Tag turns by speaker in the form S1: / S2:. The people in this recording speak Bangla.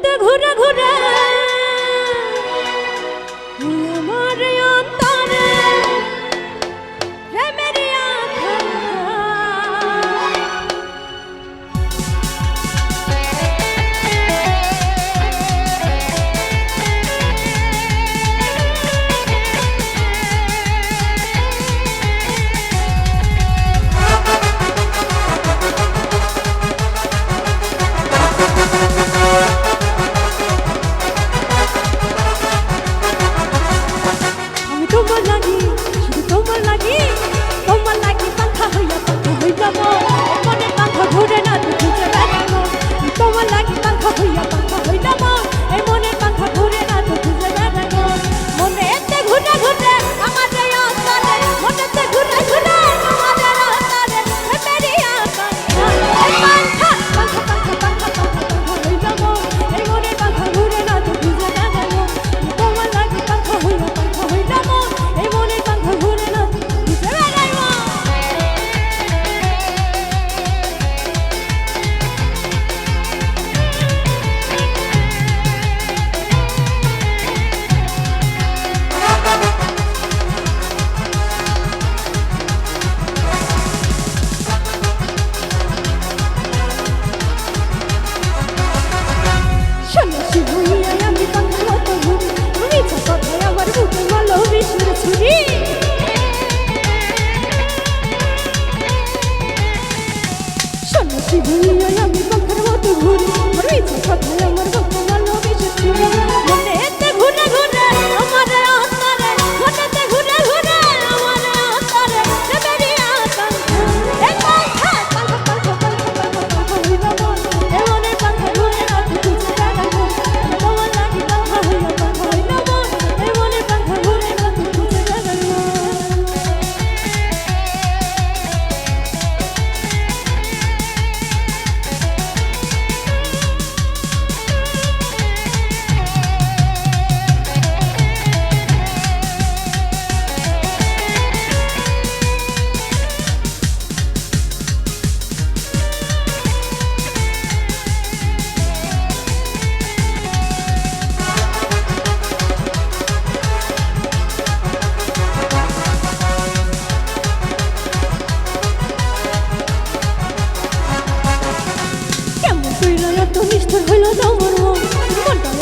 S1: এতে ঘুরে ঘুরে আমার অন্তরে প্রেমের আঁধার তোমার লাগি শুধু তোমার লাগি পাখা হইয়া যাব মনের পাখা ঘুরে না তুই খুঁজে বেড়াবো তোমার লাগি পাখা হইয়া যাব এই মনের পাখা ঘুরে না তুই খুঁজে বেড়াবো মনে এতে ঘুরে ঘুরে আমাদের অন্তরে মনেতে ঘুরে ঘুরে আমাদের অন্তরে প্রেমের আঁধার এই পাখা হয়ে যাব এই মনের পাখা ঘুরে না তুই খুঁজে বেড়াবো তোমার লাগি পাখা হইয়া যাব এই মনের পাখা ঘুরে না তুই খুঁজে বেড়াবো সন্ন্যাসী হইয়া আমি পাখার মতো ঘুরি মিছা কথায় আমার বুকে মারলো বিষের ছুরি সন্ন্যাসী হইয়া আমি পাখার মতো ঘুরি মিছা কথায় আমার বুকে মারলো বিষের ছুরি মনে এতে ঘুরে ঘুরে আমার অন্তরে মনেতে ঘুরে ঘুরে আমার অন্তরে প্রেমের আঁধার এই পাখা হয়ে যাব এই মনের পাখা ঘুরে না তুই খুঁজে বেড়াবো তোমার লাগি পাখা হইয়া যাব এই মনের পাখা ঘুরে না তুই খুঁজে বেড়াবো কেমন কইরা এত নিষ্ঠুর হইল তোমার মনটা